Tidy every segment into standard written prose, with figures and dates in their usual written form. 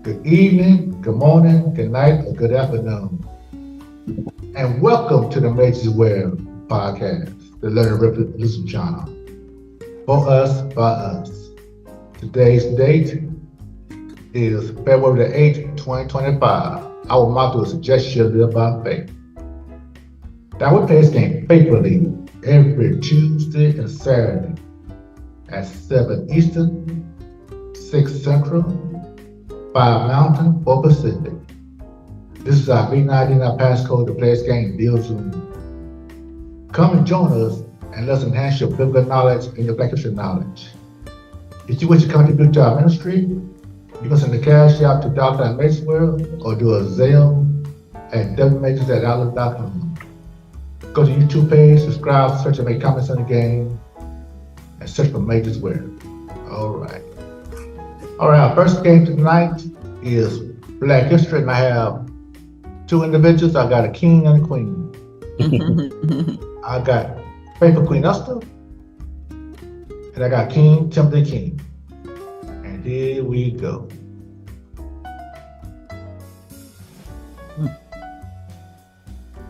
good evening, good morning, good night, or good afternoon. And welcome to the Majorsware podcast, the Learning Revolution channel. For us, by us. Today's date is February the 8th, 2025. Our motto is just shall live by faith. Now we play this game faithfully every Tuesday and Saturday at 7 Eastern, 6 Central, 5 Mountain, 4 Pacific. This is our B99 passcode to play this game via Zoom. Come and join us and let's enhance your biblical knowledge and your Black history knowledge. If you wish to contribute to our ministry, you can send a cash out to Dr. Majorsware or do a Zelle at wmajors@outlook.com. Go to YouTube page, subscribe, search and make comments on the game, and search for Majorsware. All right, our first game tonight is Black history, and I have two individuals. I got a king and a queen. I got faithful Queen Esther, and I got King Timothy King. And here we go.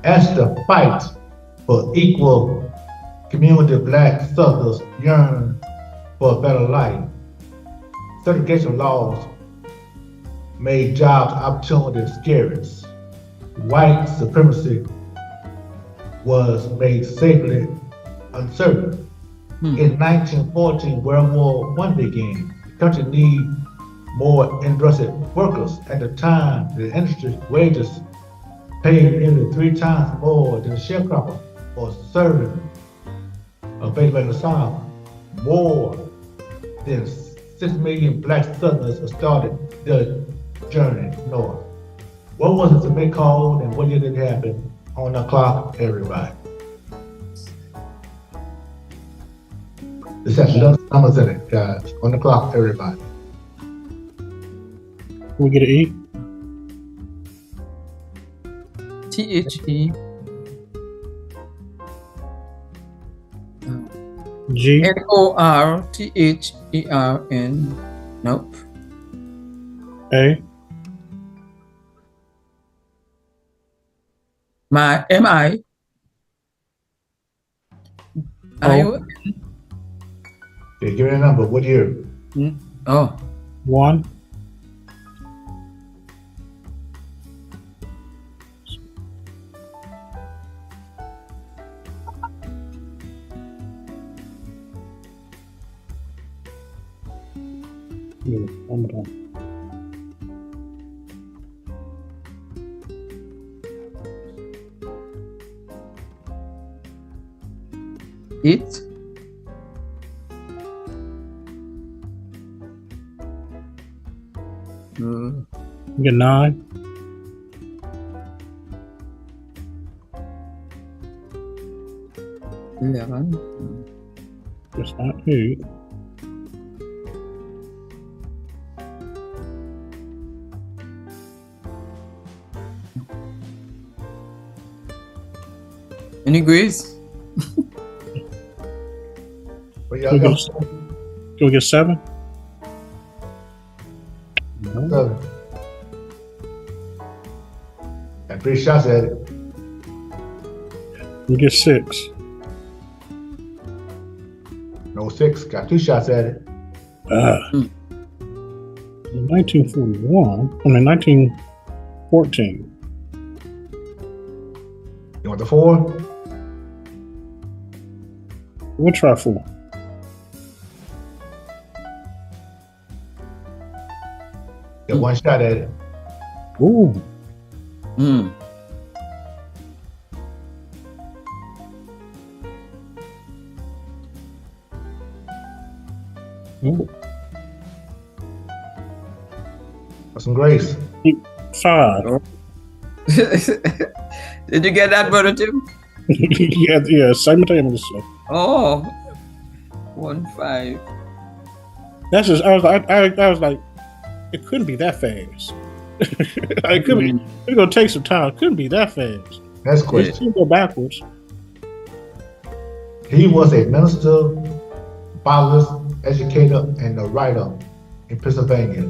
As the fight for equal community Black Southerners yearn for a better life, segregation laws made jobs opportunities scarce. White supremacy was made safely uncertain. In 1914, World War I began. The country needed more industrial workers. At the time, the industry wages paid nearly 3 times more than a sharecropper for serving available in the South. More than 6 million Black Southerners started their journey north. What was it to make called and what year did it happen? On the clock, everybody. This has little numbers in it, guys. On the clock, everybody. We get an E? THE G? NORTHERN. Nope. A? My MI. Oh. Okay, give me a number. What year? Oh. 1? One more time. It. You get 9? It's not 8. Any grace? What y'all got? Can we get 7? No. 7. Got 3 shots at it. We get 6. No 6. Got 2 shots at it. 1914. You want the 4? We'll try 4. Got 1 shot at it. Ooh. Ooh. For some grace. 5. Did you get that, Brother Tim? yeah, simultaneously. Oh. 1 5. That's just, I was like, it couldn't be that fast. It could be. It's gonna take some time. It couldn't be that fast. Next It's question. go backwards. He was a minister, Biblist, educator, and a writer in Pennsylvania.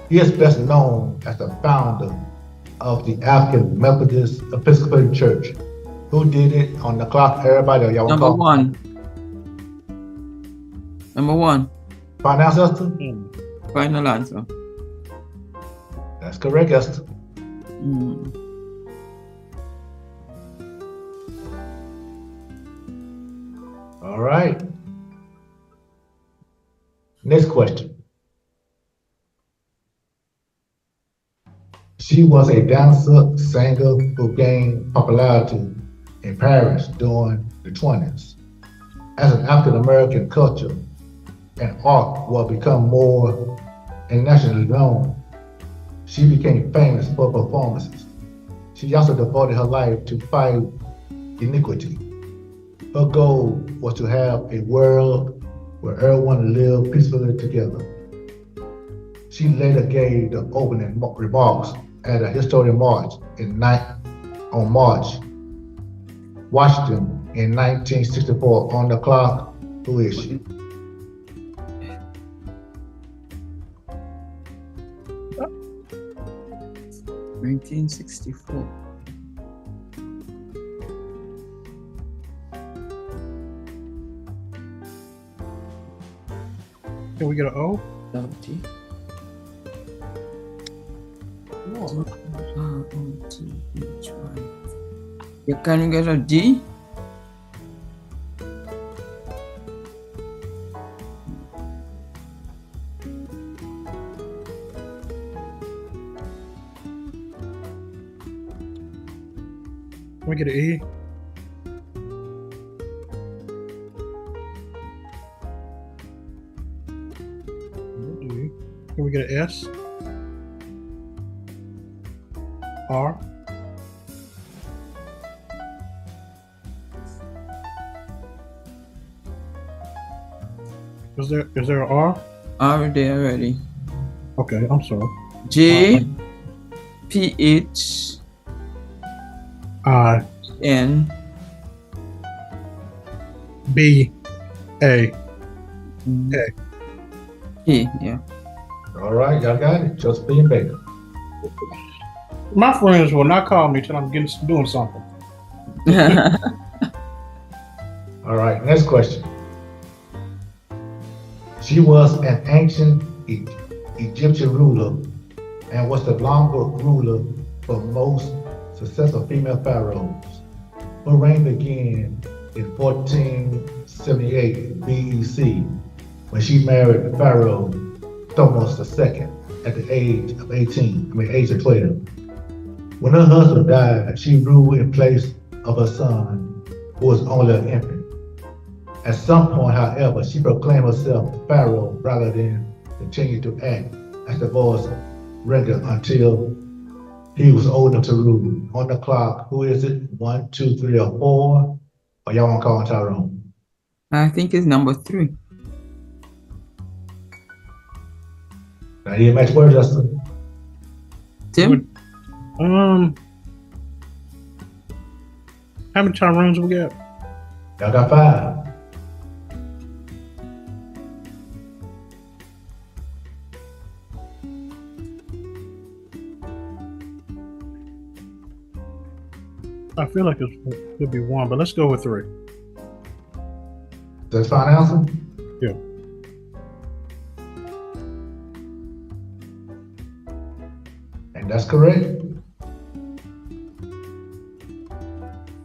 He is best known as the founder of the African Methodist Episcopal Church. Who did it on the clock? Everybody, or y'all want to Number call? one. Number one. Final answer, Esther? Final answer. That's correct, Esther. Mm. All right. Next question. She was a dancer, singer who gained popularity in Paris during the 20s. As an African American culture and art will become more internationally known, she became famous for performances. She also devoted her life to fight iniquity. Her goal was to have a world where everyone lived peacefully together. She later gave the opening remarks at a historic march on March, Washington in 1964. On the clock, who is she? In 1964. Can we get an O? 30. You can get a D? Can we get an E? Can we get an S? R? Is there an R? R there already. Okay, I'm sorry. J P H I N B A. E, yeah. All right, y'all got it. Josephine Baker. My friends will not call me till I'm doing something. All right, next question. She was an ancient Egyptian ruler and was the longest ruler for most successful female pharaohs. Her reign began in 1478 BEC when she married Pharaoh Thutmose II at the age of 12. When her husband died, she ruled in place of her son, who was only an infant. At some point, however, she proclaimed herself Pharaoh rather than continue to act as the voice rendered until he was old enough to rule. On the clock, who is it? 1, 2, 3, or 4? Or y'all want to call on Tyrone? I think it's number 3. Now, you match word, Justin. Tim? How many Tyrones we got? Y'all got 5. I feel like it could be 1, but let's go with 3. That's fine answer? Yeah. And that's correct.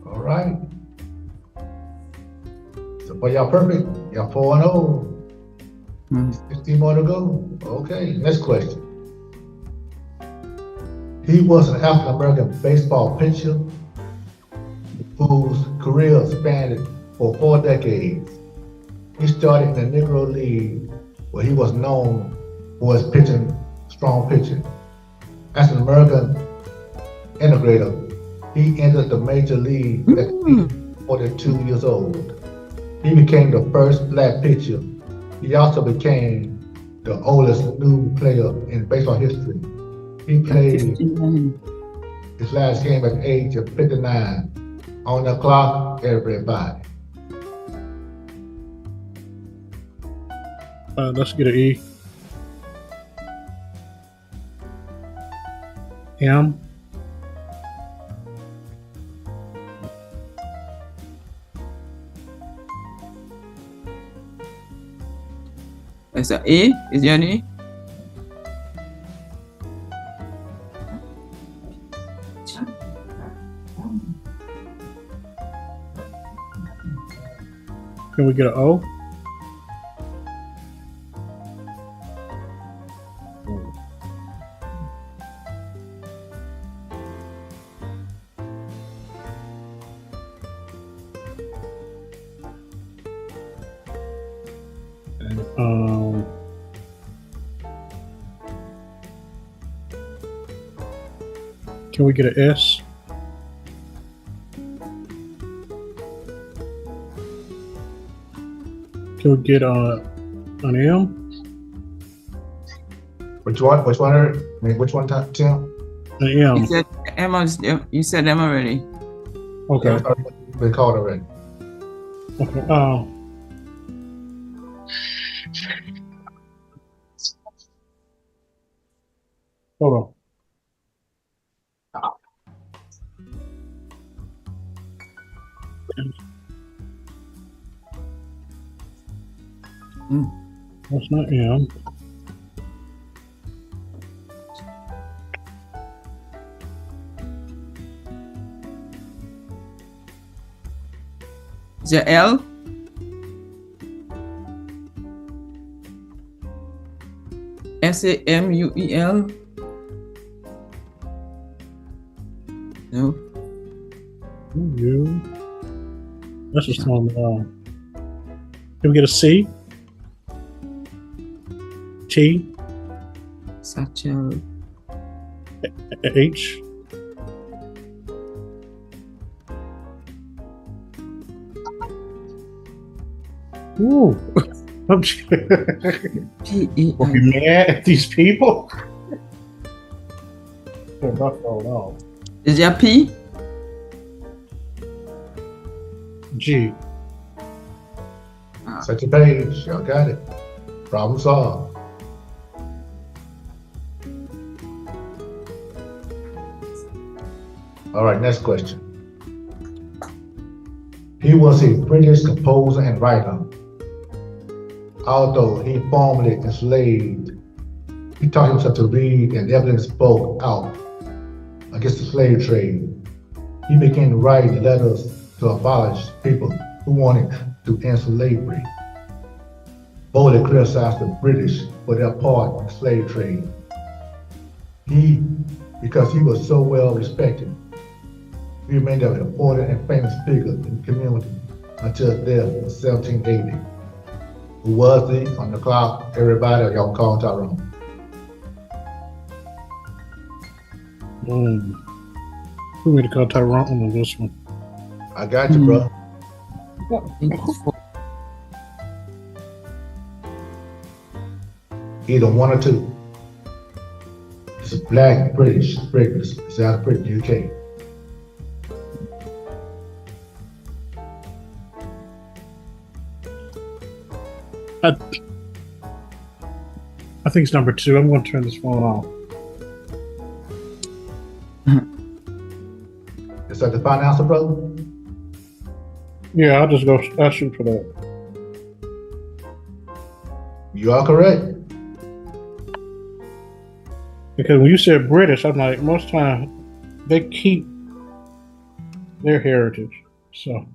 All right. So for y'all perfect, y'all 4-0. 16 more to go. Okay, next question. He was an African American baseball pitcher whose career spanned for 4 decades. He started in the Negro League, where he was known for his strong pitching. As an American integrator, he entered the major league at 42 years old. He became the first black pitcher. He also became the oldest new player in baseball history. He played 59. his last game at the age of 59. On the clock, everybody. Let's get an E. M. It's a A. Is there an A? Can we get an O? Um, can we get an S? Can we get an M? Which one? Which one? Which one, Tim? An You M. said Emma. You said M already. Okay. Been called already. Okay. Hold on. That's not M. Is there L? SAMUEL? No. You. That's just on. Can we get a C? T? Satchel. H? Ooh. I'm P-E-I. Are you mad at these people? They're not going on. Is there P? G. Set your page. Y'all got it. Problem solved. All right, next question. He was a British composer and writer. Although he formerly enslaved, he taught himself to read and evidence spoke out against the slave trade. He began to write letters to abolish people who wanted to end slavery. Boldly criticized the British for their part in the slave trade. Because he was so well respected, he remained an important and famous figure in the community until his death in 1780. Who was he? On the clock, everybody, y'all call Tyrone. Who made to call Tyrone on this one? I got you, bro. Either one or two. It's a black British, it's out of Britain, UK. I think it's number 2. I'm going to turn this phone off. Is that the final answer, brother? Yeah, I'll just go. I'll shoot for that. You are correct. Because when you said British, I'm like, most time they keep their heritage. So,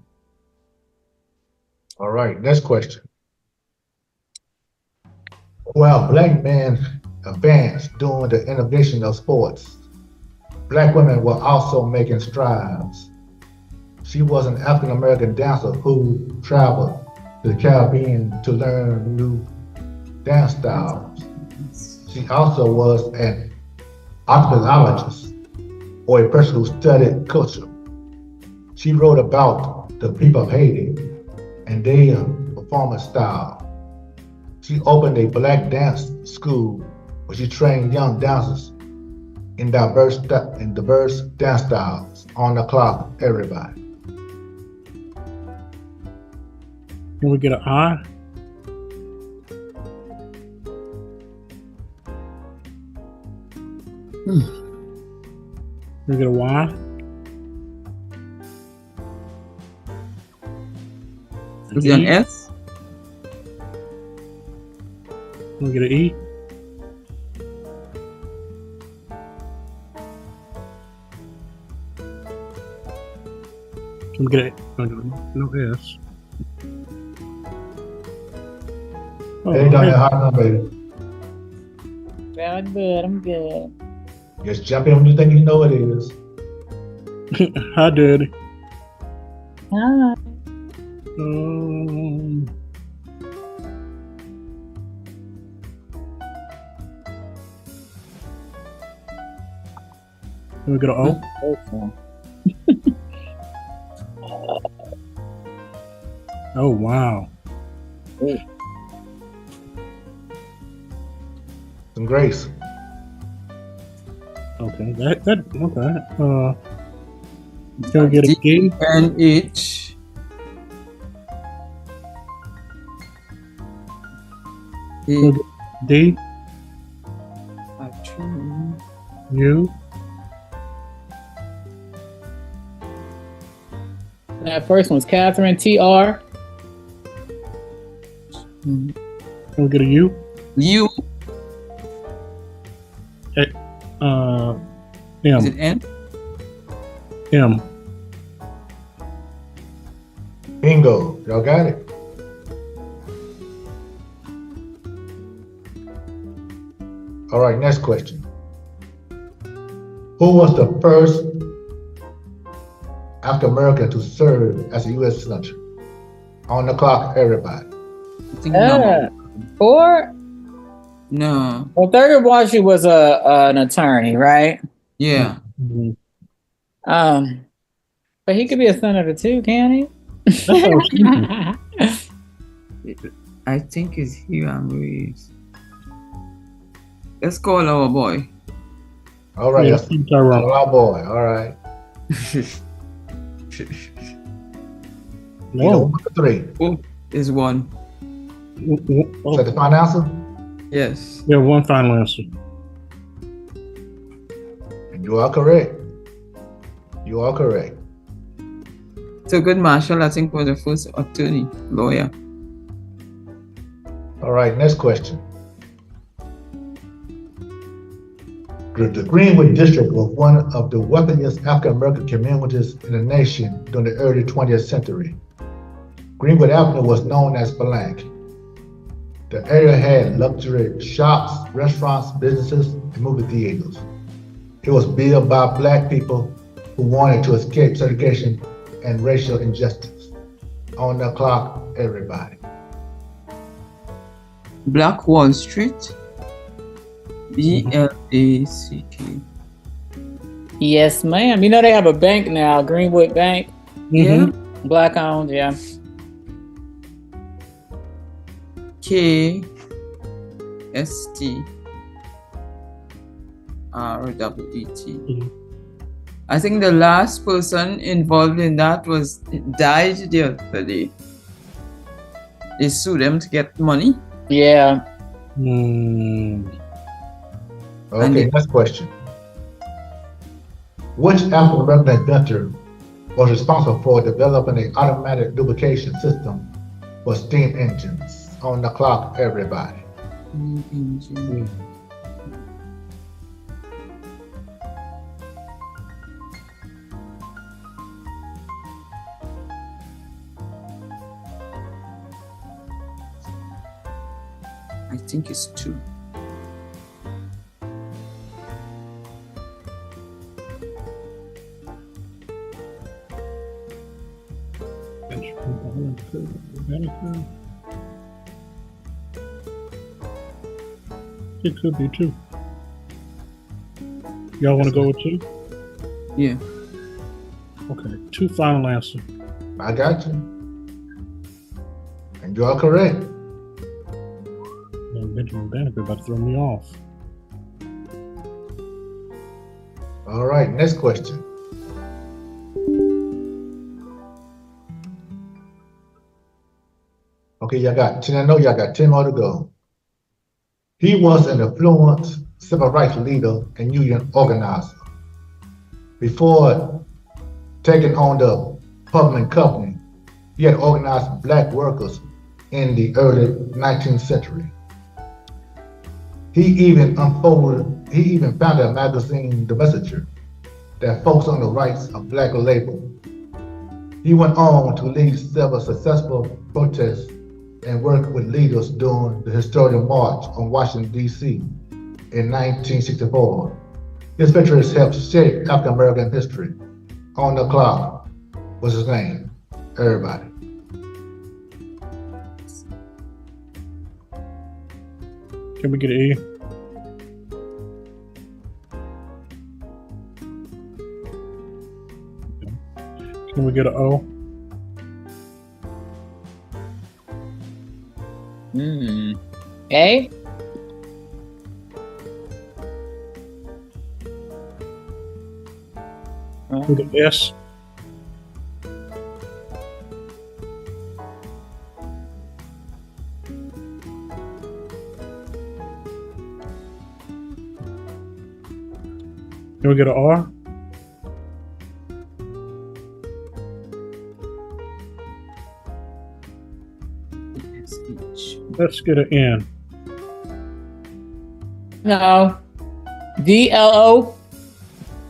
All right, next question. While black men advanced during the innovation of sports, black women were also making strides. She was an African-American dancer who traveled to the Caribbean to learn new dance styles. She also was an anthropologist, or a person who studied culture. She wrote about the people of Haiti and their performance style. She opened a black dance school where she trained young dancers in diverse dance styles. On the clock, everybody. can we get an I? We get a Y. Is it an S? We get an E. Can we get a no S? Oh, Hey, down there, hot number, baby. Yeah, I'm good. I'm good. Just jump in when you think you know what it is. Hi, Daddy. Hi. Can we get an O? Okay. Oh, wow. Some grace. Okay. Okay. Can we get a D? and H. Can we get D? U? That first one's Catherine TR. Can we get a U? U. Is it M. N? M. Bingo. Y'all got it. All right, next question. Who was the first African American to serve as a U.S. senator? On the clock, everybody. I think no. 4. No. Well, Thurgood Marshall was an attorney, right? Yeah. Mm-hmm. But he could be a senator too, can he? That's what I was thinking. I think it's Hiram Reeves. Let's call our boy. All right, Yeah, that's our boy. All right. No. 1 to 3. Oh, is one. Is that the final answer? Yes. Yeah, one final answer. And you are correct. You are correct. Thurgood Marshall, I think, was the first attorney, lawyer. All right, next question. The Greenwood District was one of the wealthiest African American communities in the nation during the early 20th century. Greenwood Avenue was known as blank. The area had luxury shops, restaurants, businesses, and movie theaters. It was built by Black people who wanted to escape segregation and racial injustice. On the clock, everybody. Black Wall Street. BLACK. Yes, ma'am. You know they have a bank now, Greenwood Bank. Yeah. Black owned, yeah. KSTREET. I think the last person involved in that died the other day. They sued them to get money. Yeah. Okay, next question. Which African American inventor was responsible for developing an automatic lubrication system for steam engines? On the clock, everybody. Engine. I think it's 2. It could be 2. Y'all want to go with 2? Yeah. Okay, 2 final answer. I got you. And you are correct. Benjamin Banneker about to throw me off. All right, next question. Okay, y'all got 10. I know y'all got 10 more to go. He was an influential civil rights leader and union organizer. Before taking on the Pullman Company, he had organized black workers in the early 19th century. He even founded a magazine, The Messenger, that focused on the rights of black labor. He went on to lead several successful protests and worked with leaders during the historical March on Washington, D.C. in 1964. His ventures helped shape African American history. On the clock was his name. Everybody. Can we get an E? Can we get an O? A? Can we get an S? Can we get an R? Let's get an N. No. D-L-O?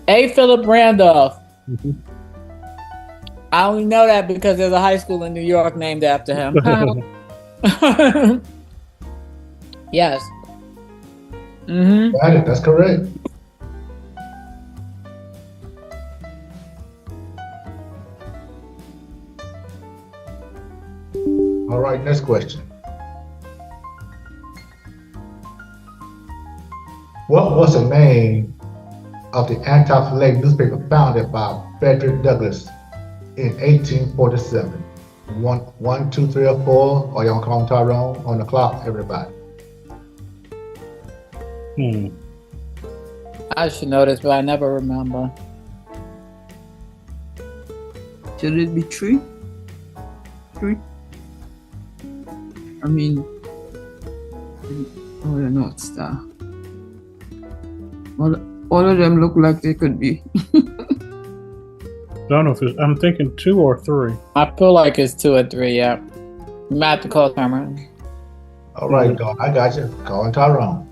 A. Philip Randolph. I only know that because there's a high school in New York named after him. Yes. Got it. That's correct. All right, next question. What was the name of the anti-slavery newspaper founded by Frederick Douglass in 1847? One, two, three, or four? Or y'all call Tyrone on the clock, everybody? I should know this, but I never remember. Should it be 3? 3? I mean, oh, the North Star. All of them look like they could be. I don't know if it's, I'm thinking 2 or 3. I feel like it's 2 or 3, yeah. You might have to call Cameron. All right, I got you. Calling Tyrone.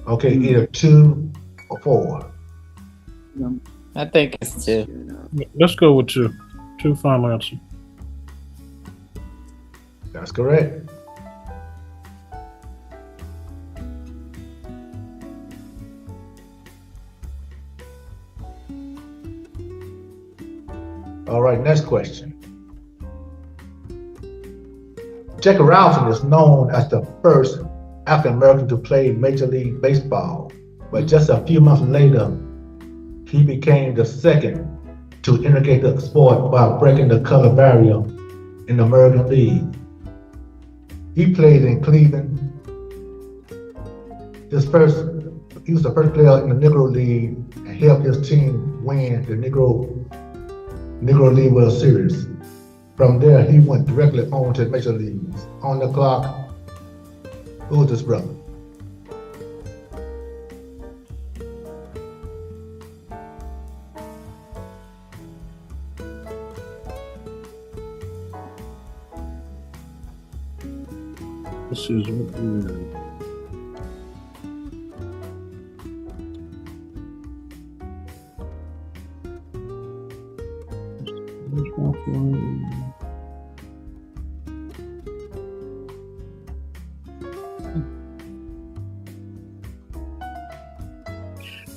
Okay, either 2 or 4. I think it's 2. Let's go with 2. 2 final answer. That's correct. All right, next question. Jackie Robinson is known as the first African American to play Major League Baseball, but just a few months later, he became the second to integrate the sport by breaking the color barrier in the American League. He played in Cleveland. He was the first player in the Negro League and helped his team win the Negro League World Series. From there, he went directly on to the Major Leagues. On the clock, who was this brother? This is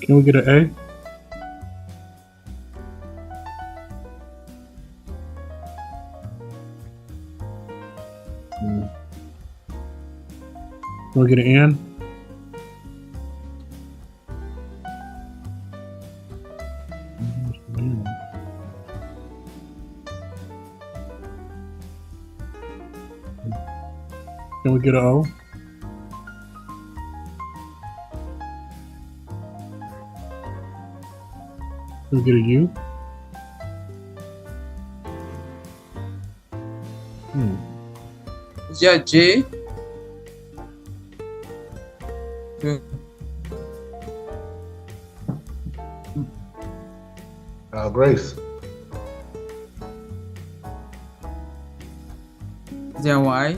Can we get an A? Can we get an N? Can we get an O? Can we get a U? Is there a J? Grace. Is there a Y?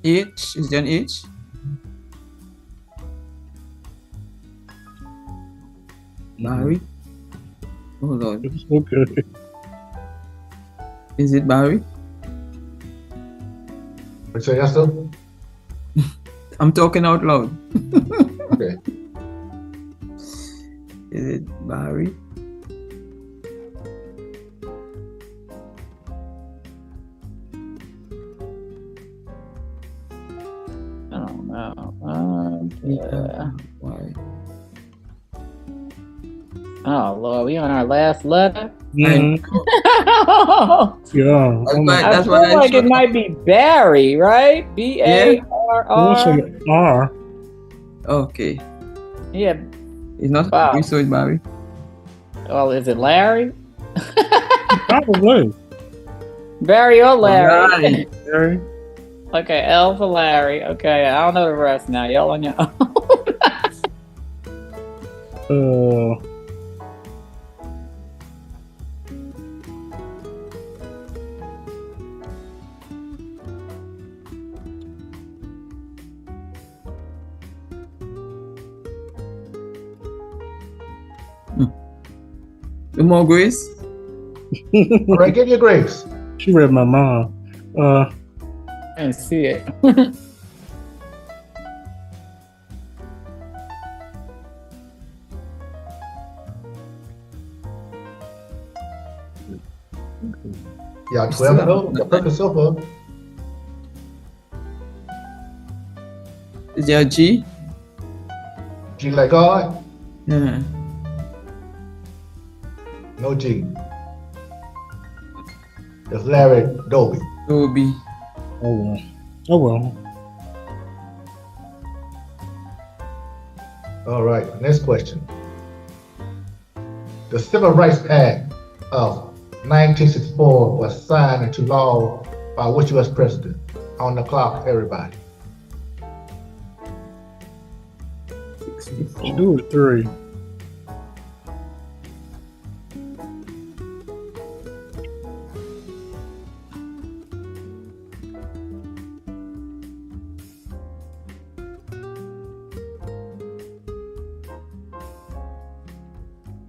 H? Is there an H? Barry? Oh Lord. It's okay. Is it Barry? Say yes, sir? I'm talking out loud. Okay. Is it Barry? I don't know. Why? Oh Lord, we on our last letter. Mhm. Yeah. That's I why feel like it might be Barry, right? What's Barr. an R? Okay. Yeah. It's not Wow. Barry, so it's Barry. Well, is it Larry? Probably. Barry or Larry? Right. Larry. Okay, L for Larry. Okay, I don't know the rest now. Y'all on your own. No more Grace? All right, give you Grace. She read my mind. I didn't see it. Yeah, 12 and 0. The perfect so far. Is there a G? G like God, Yeah. no G. It's Larry Doby. Toby. Oh well. Oh well. All right, next question. The Civil Rights Act of 1964 was signed into law by which U.S. president? On the clock, everybody. 64. 2 or 3.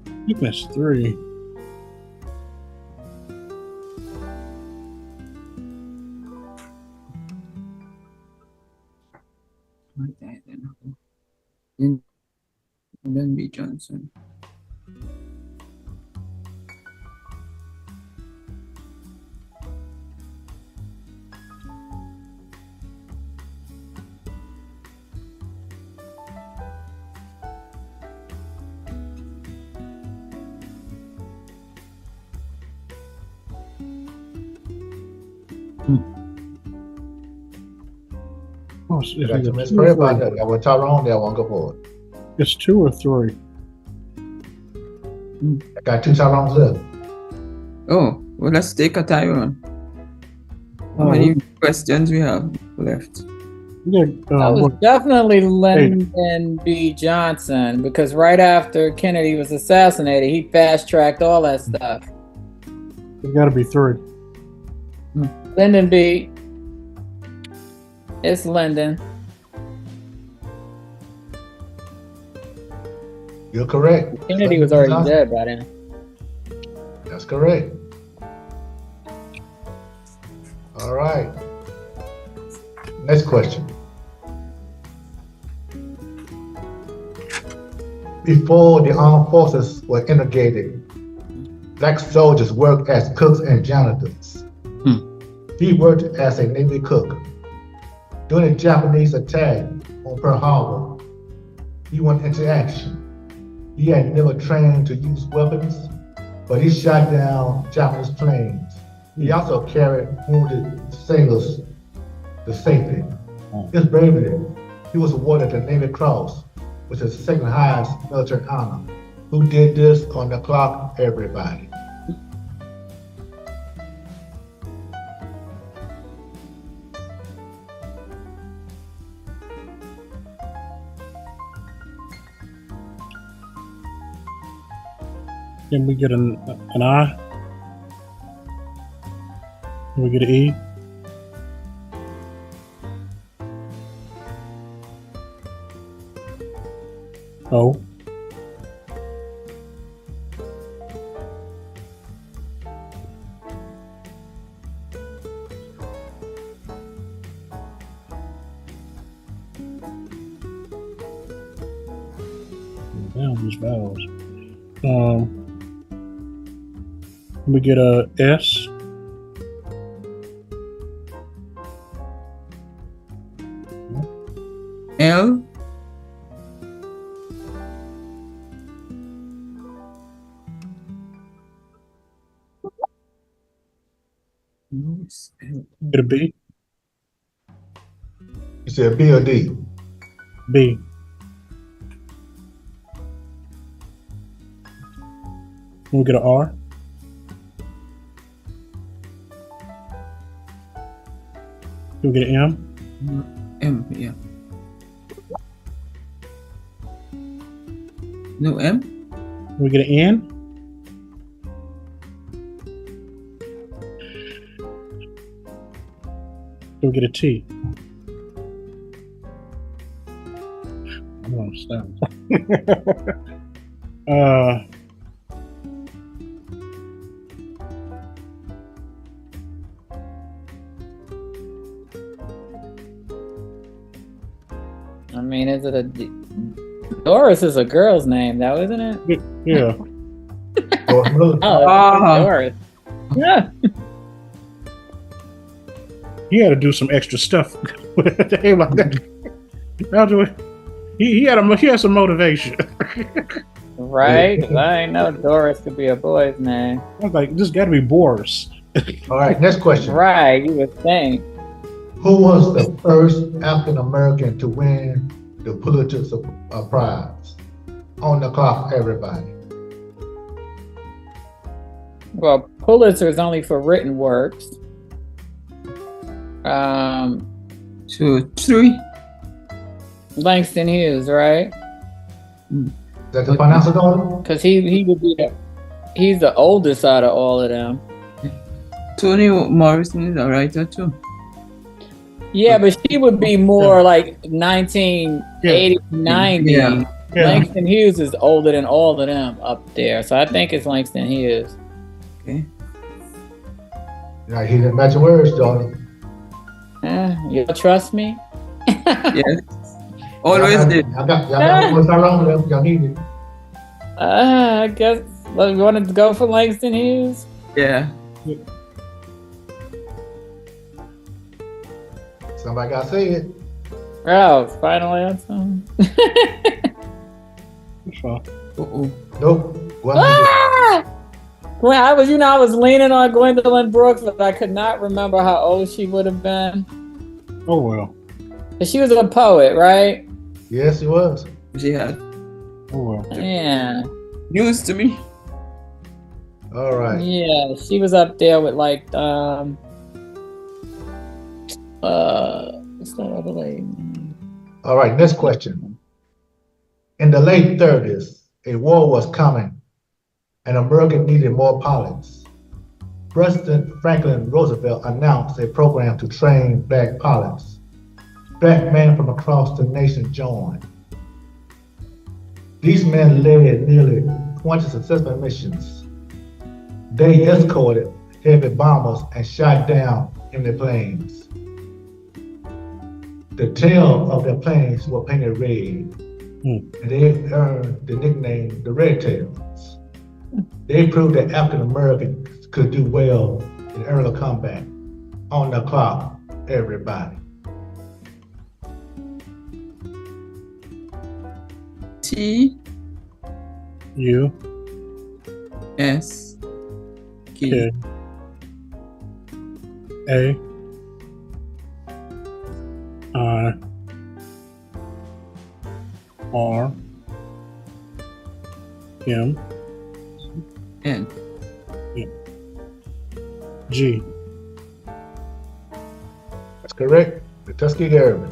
I think that's 3. Then B. Johnson. Oh, it's, You got either to miss 2 or everybody. 3. I want Tyrone there, I want to go for it. It's 2 or 3. I got 2 Tyrones left. Oh, well, let's take a time on. How Oh, many questions we have left? Yeah, That was what? definitely Lyndon B. Johnson because right after Kennedy was assassinated, he fast tracked all that stuff. It's got to be 3. Lyndon B. It's Lyndon. You're correct. Kennedy was already dead by then. That's correct. All right. Next question. Before the armed forces were integrated, black soldiers worked as cooks and janitors. He worked as a Navy cook. During the Japanese attack on Pearl Harbor, he went into action. He had never trained to use weapons, but he shot down Japanese planes. He also carried wounded sailors to safety. His bravery, he was awarded the Navy Cross, which is the second highest military honor. Who did this on the clock? Everybody. Then we get an I. Then we get an E. O. Down these vowels. We get a S. L. Get a B. You said B or D? B. We get an R. We get an M. M, yeah. No M? We get an N. We get a T. I'm gonna stop. I mean, is it a Doris is a girl's name, though, isn't it? Yeah. Oh, Doris. Yeah. He had to do some extra stuff with a name like that. He had some motivation. Right? 'Cause I ain't know Doris could be a boy's name. I was like, this got to be Boris. All right, next question. Right, you would think. Who was the first African American to win the Pulitzer Prize? On the clock, everybody. Well, Pulitzer is only for written works. 2, 3. Langston Hughes, right? Is that the financial daughter? Because he would be he's the oldest out of all of them. Toni Morrison is a writer too. Yeah, but she would be more like 1980, 90. Yeah. Langston Hughes is older than all of them up there. So I think it's Langston Hughes. Okay. Yeah, he didn't match your words, Johnny. You trust me? Yes. Always did. Y'all got one star wrong with them. Y'all need it. I guess you wanted to go for Langston Hughes? Yeah. Somebody got to say it. Oh, final answer. Uh-oh. Nope. Well, I was leaning on Gwendolyn Brooks, but I could not remember how old she would have been. Oh, well. But she was a poet, right? Yes, he was. She had Oh, well. Yeah. news to me. All right. Yeah, she was up there with like what's that other lady? All right, next question. In the late 30s, a war was coming and America needed more pilots. President Franklin Roosevelt announced a program to train black pilots. Black men from across the nation joined. These men led nearly 20 successful missions. They escorted heavy bombers and shot down enemy planes. The tail of their planes were painted red, and they earned the nickname the Red Tails. They proved that African Americans could do well in aerial combat. On the clock, everybody. T U S K K A I R M N. G. That's correct. The Tuskegee Airmen.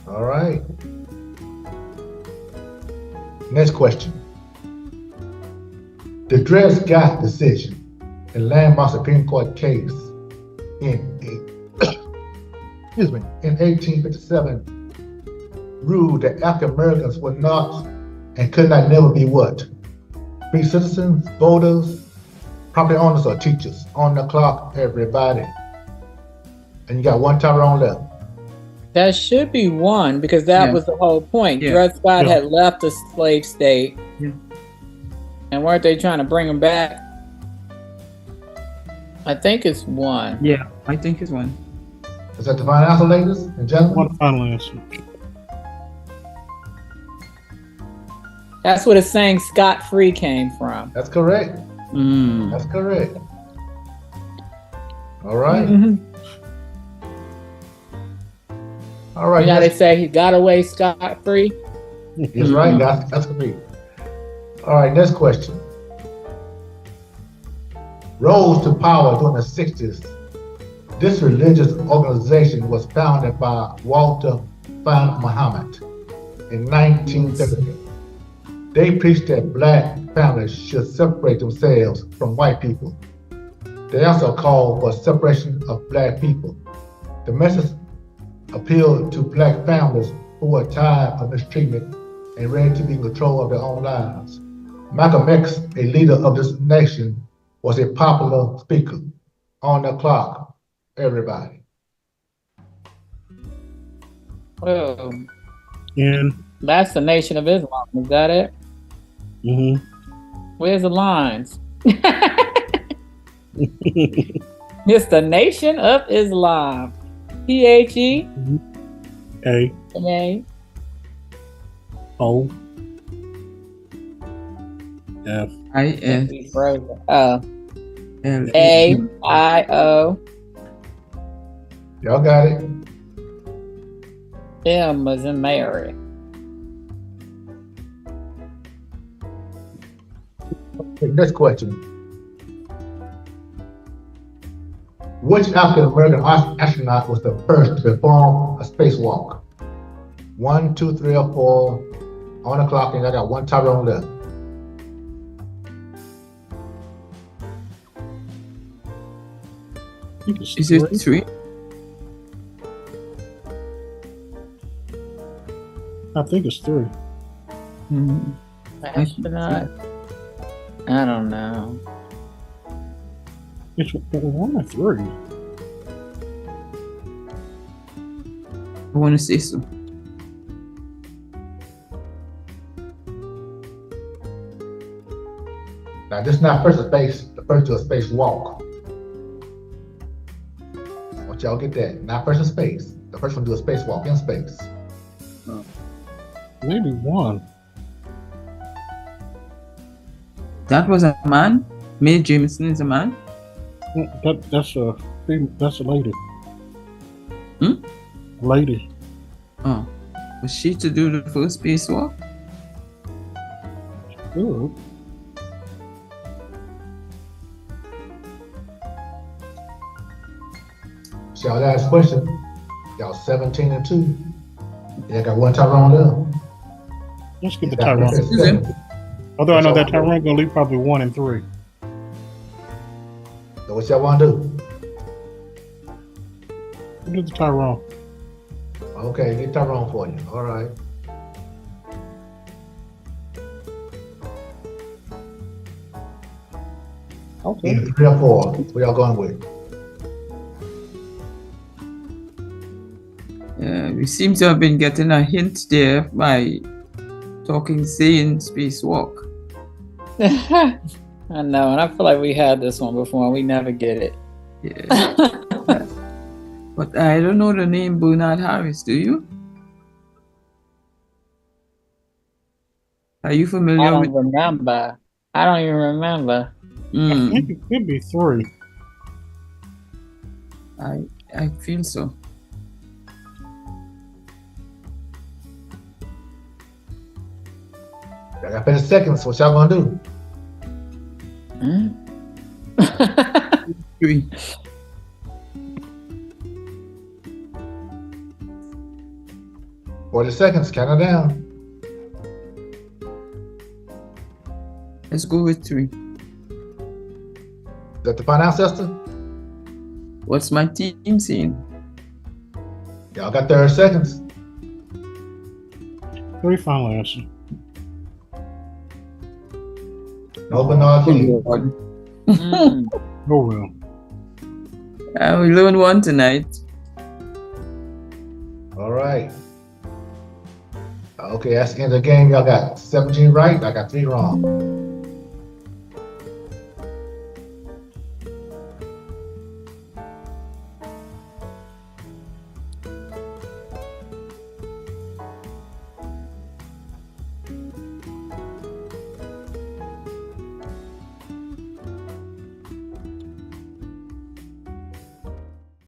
All right. Next question. The Dred Scott decision, a landmark Supreme Court case excuse me, in 1857, ruled that African Americans were not and could not never be what? Free citizens, voters, property owners, or teachers. On the clock, everybody. And you got one Tyrone left. That should be one because that Yeah. was the whole point. Yeah. Dred Scott Yeah. had left the slave state. Yeah. And weren't they trying to bring him back? I think it's one. Yeah, I think it's one. Is that the final answer, ladies and gentlemen? One final answer. That's what it's saying scot-free came from. That's correct. Mm. That's correct. All right. Mhm. All right. You know, they Next, say he got away scot-free. he's right. That's correct. All right. Next question. Rose to power during the 60s. This religious organization was founded by Walter Fan Muhammad in 1930. They preached that black families should separate themselves from white people. They also called for separation of black people. The message appealed to black families who were tired of mistreatment and ready to be in control of their own lives. Malcolm X, a leader of this nation, was a popular speaker. On the clock, everybody. Oh, N. that's the Nation of Islam. Is that it? Mm-hmm. Where's the lines? It's the Nation of Islam. T-H-E A A O F I S we frozen. Oh, L A-I-O Y'all got it? M was in Mary. Okay, next question. Which African American astronaut was the first to perform a spacewalk? 1, 2, 3, or 4. On the clock, and I got one Tyrone left. I think it's Is three. it 3? I think it's 3. Mm. Astronaut. I don't know. It's 1 or 3. I want to say so. Now, this is not first to space, the first to a spacewalk. I want y'all to get that. Not first to space. The first one to do a spacewalk in space. Maybe 1. That was a man? Mae Jemison is a man? That's a lady. Hmm? Lady. Oh. Was she to do the first spacewalk? Good. So y'all last question. Y'all 17 and 2. Y'all got one Tyrone left. Let's get the Y'all Tyrone. got seven. Although I know that Tyrone gonna leave probably 1 and 3. So what y'all want to do? We'll do the Tyrone. Okay, get Tyrone for you. All right. Okay. Either 3 or 4. What y'all going with? We seem to have been getting a hint there by talking Zane spacewalk. I know, and I feel like we had this one before and we never get it. Yeah. But I don't know the name Bernard Harris, do you? Are you I familiar don't with? remember. I don't even remember. I think it could be 3. I feel so. I got 30 seconds. What y'all gonna do? Hmm? 3. Forty seconds. Count it down. Let's go with 3. Is that the final answer? What's my team saying? Y'all got 30 seconds. 3 final answer. Open all key. Mm. Oh well. We learned one tonight. All right. Okay, that's the end of the game. Y'all got 17 right. I got 3 wrong.